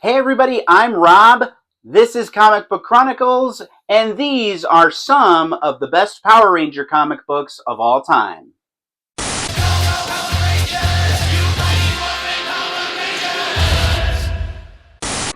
Hey everybody, I'm Rob. This is Comic Book Chronicles, and these are some of the best Power Ranger comic books of all time.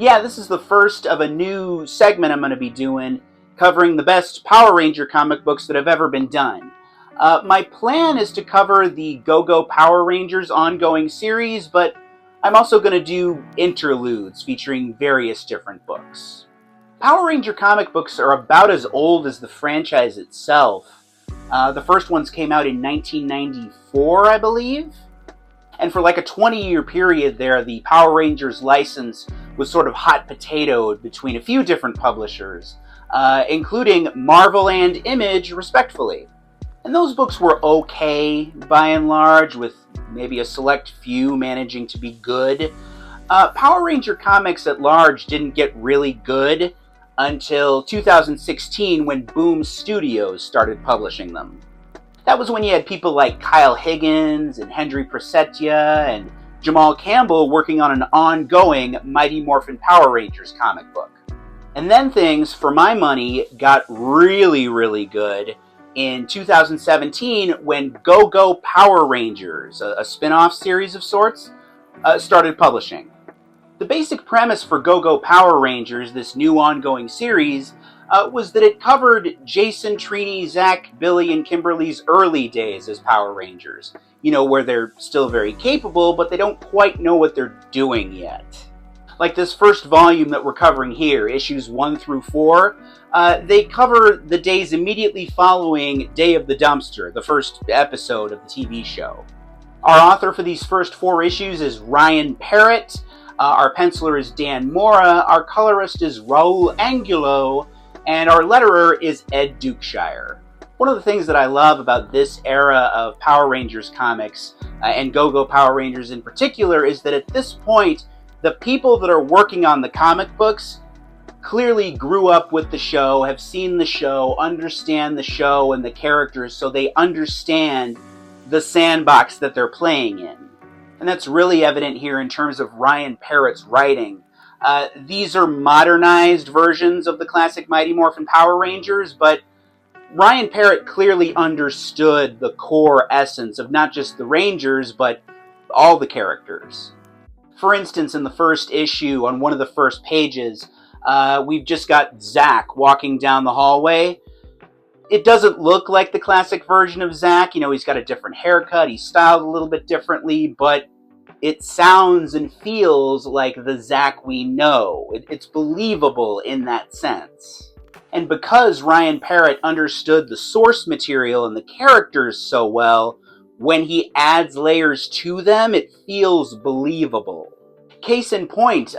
Yeah, this is the first of a new segment I'm going to be doing, covering the best Power Ranger comic books that have ever been done. My plan is to cover the Go-Go Power Rangers ongoing series, but I'm also going to do interludes featuring various different books. Power Ranger comic books are about as old as the franchise itself. The first ones came out in 1994, I believe. And for like a 20-year period there, the Power Rangers license was sort of hot potatoed between a few different publishers, including Marvel and Image, respectively. And those books were okay, by and large, with maybe a select few managing to be good. Power Ranger comics at large didn't get really good until 2016 when Boom Studios started publishing them. That was when you had people like Kyle Higgins and Hendry Prasetya and Jamal Campbell working on an ongoing Mighty Morphin Power Rangers comic book. And then things, for my money, got really, really good in 2017 when Go-Go Power Rangers, a spin-off series of sorts, started publishing. The basic premise for Go-Go Power Rangers, this new ongoing series, was that it covered Jason, Trini, Zach, Billy, and Kimberly's early days as Power Rangers. You know, where they're still very capable, but they don't quite know what they're doing yet. Like this first volume that we're covering here, issues 1 through 4, they cover the days immediately following Day of the Dumpster, the first episode of the TV show. Our author for these first 4 issues is Ryan Parrott. Our penciler is Dan Mora, our colorist is Raul Angulo, and our letterer is Ed Dukeshire. One of the things that I love about this era of Power Rangers comics, and Go-Go Power Rangers in particular, is that at this point, the people that are working on the comic books clearly grew up with the show, have seen the show, understand the show and the characters, so they understand the sandbox that they're playing in. And that's really evident here in terms of Ryan Parrott's writing. These are modernized versions of the classic Mighty Morphin Power Rangers, but Ryan Parrott clearly understood the core essence of not just the Rangers, but all the characters. For instance, in the first issue, on one of the first pages, we've just got Zach walking down the hallway. It doesn't look like the classic version of Zach. You know, he's got a different haircut, he's styled a little bit differently, but it sounds and feels like the Zach we know. It's believable in that sense. And because Ryan Parrott understood the source material and the characters so well, when he adds layers to them, it feels believable. Case in point,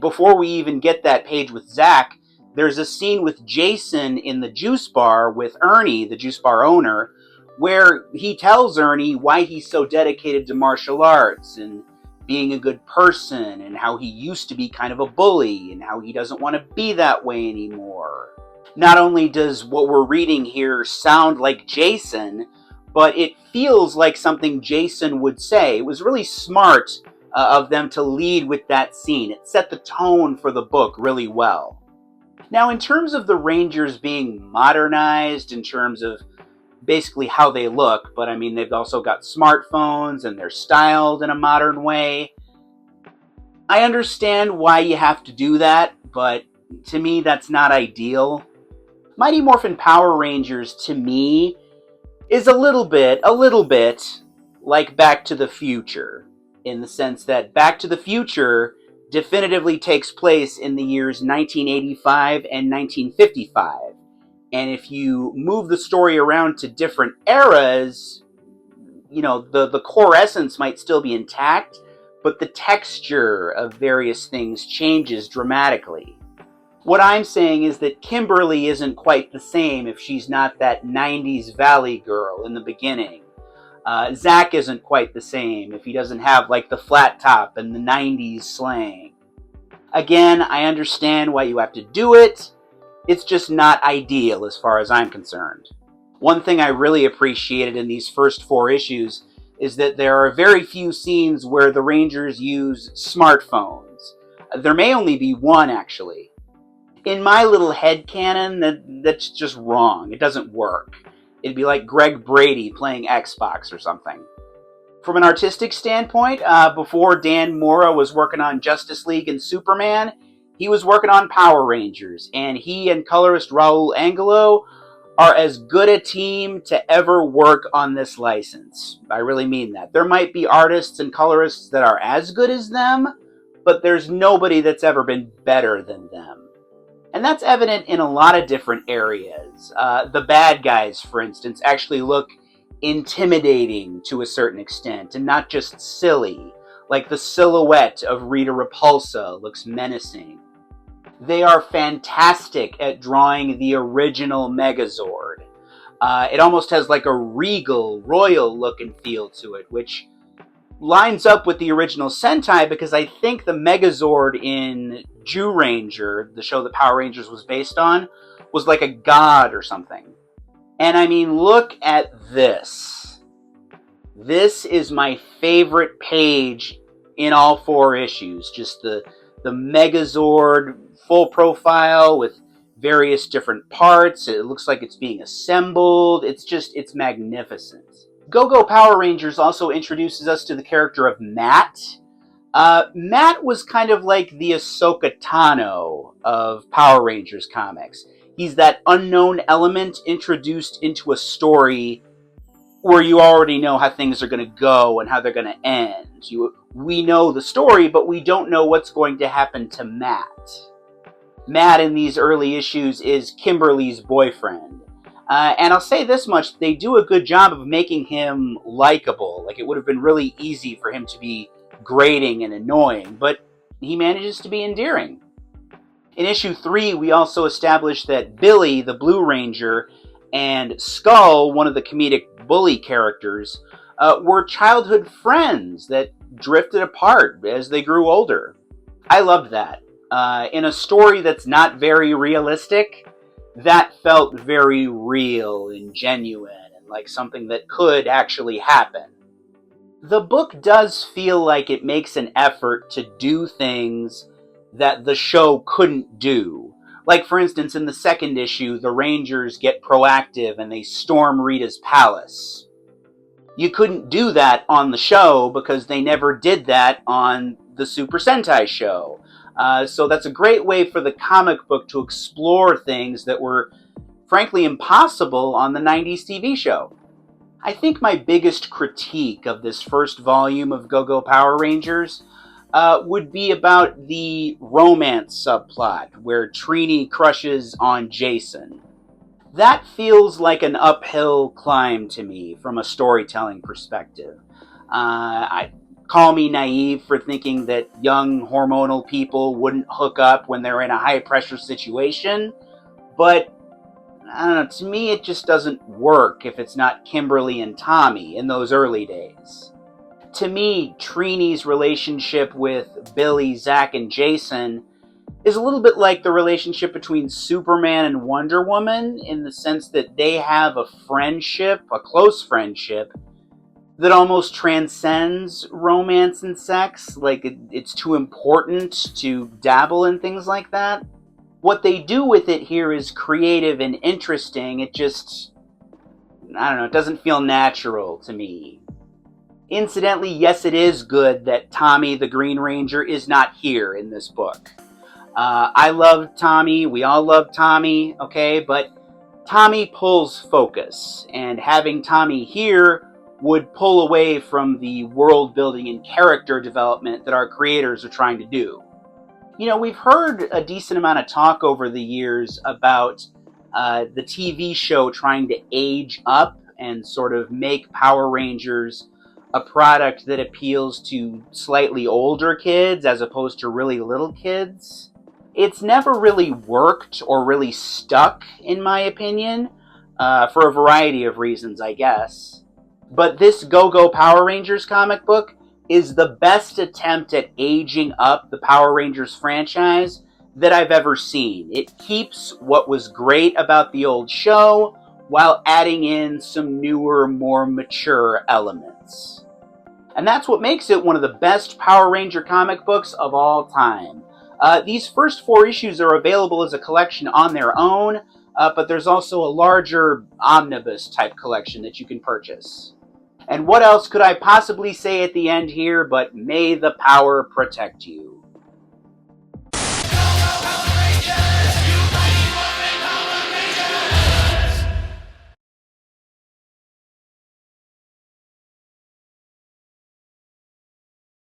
before we even get that page with Zach, there's a scene with Jason in the juice bar with Ernie, the juice bar owner, where he tells Ernie why he's so dedicated to martial arts and being a good person and how he used to be kind of a bully and how he doesn't want to be that way anymore. Not only does what we're reading here sound like Jason, but it feels like something Jason would say. It was really smart of them to lead with that scene. It set the tone for the book really well. Now, in terms of the Rangers being modernized, in terms of basically how they look, but I mean, they've also got smartphones and they're styled in a modern way. I understand why you have to do that, but to me, that's not ideal. Mighty Morphin Power Rangers, to me, is a little bit like Back to the Future, in the sense that Back to the Future definitively takes place in the years 1985 and 1955. And if you move the story around to different eras, you know, the core essence might still be intact, but the texture of various things changes dramatically. What I'm saying is that Kimberly isn't quite the same if she's not that 90s Valley girl in the beginning. Zach isn't quite the same if he doesn't have like the flat top and the 90s slang. Again, I understand why you have to do it. It's just not ideal as far as I'm concerned. One thing I really appreciated in these first 4 issues is that there are very few scenes where the Rangers use smartphones. There may only be one, actually. In my little headcanon, that's just wrong. It doesn't work. It'd be like Greg Brady playing Xbox or something. From an artistic standpoint, before Dan Mora was working on Justice League and Superman, he was working on Power Rangers, and he and colorist Raul Angelo are as good a team to ever work on this license. I really mean that. There might be artists and colorists that are as good as them, but there's nobody that's ever been better than them. And that's evident in a lot of different areas. The bad guys, for instance, actually look intimidating to a certain extent and not just silly, like the silhouette of Rita Repulsa looks menacing. They are fantastic at drawing the original Megazord. It almost has like a regal, royal look and feel to it, which lines up with the original Sentai because I think the Megazord in Zyuranger, the show that Power Rangers was based on, was like a god or something. And I mean, look at this. This is my favorite page in all 4 issues. Just the Megazord full profile with various different parts. It looks like it's being assembled. It's magnificent. Go-Go Power Rangers also introduces us to the character of Matt. Matt was kind of like the Ahsoka Tano of Power Rangers comics. He's that unknown element introduced into a story where you already know how things are going to go and how they're going to end. We know the story, but we don't know what's going to happen to Matt. Matt in these early issues is Kimberly's boyfriend. And I'll say this much, they do a good job of making him likable. Like, it would have been really easy for him to be grating and annoying, but he manages to be endearing. In issue 3, we also established that Billy, the Blue Ranger, and Skull, one of the comedic bully characters, were childhood friends that drifted apart as they grew older. I loved that. In a story that's not very realistic, that felt very real and genuine and like something that could actually happen. The book does feel like it makes an effort to do things that the show couldn't do. Like, for instance, in the 2nd issue, the Rangers get proactive and they storm Rita's palace. You couldn't do that on the show because they never did that on the Super Sentai show. So that's a great way for the comic book to explore things that were, frankly, impossible on the 90s TV show. I think my biggest critique of this first volume of Go-Go Power Rangers would be about the romance subplot where Trini crushes on Jason. That feels like an uphill climb to me from a storytelling perspective. Call me naive for thinking that young hormonal people wouldn't hook up when they're in a high-pressure situation, but I don't know, to me it just doesn't work if it's not Kimberly and Tommy in those early days. To me, Trini's relationship with Billy, Zach, and Jason is a little bit like the relationship between Superman and Wonder Woman in the sense that they have a friendship, a close friendship, that almost transcends romance and sex. Like, it's too important to dabble in things like that. What they do with it here is creative and interesting. It just, I don't know, it doesn't feel natural to me. Incidentally, yes, it is good that Tommy the Green Ranger is not here in this book. I love Tommy, we all love Tommy, okay, but Tommy pulls focus, and having Tommy here would pull away from the world building and character development that our creators are trying to do. You know, we've heard a decent amount of talk over the years about the TV show trying to age up and sort of make Power Rangers a product that appeals to slightly older kids as opposed to really little kids. It's never really worked or really stuck, in my opinion, for a variety of reasons, I guess. But this Go-Go Power Rangers comic book is the best attempt at aging up the Power Rangers franchise that I've ever seen. It keeps what was great about the old show while adding in some newer, more mature elements. And that's what makes it one of the best Power Ranger comic books of all time. These first 4 issues are available as a collection on their own, but there's also a larger omnibus type collection that you can purchase. And what else could I possibly say at the end here but may the power protect you?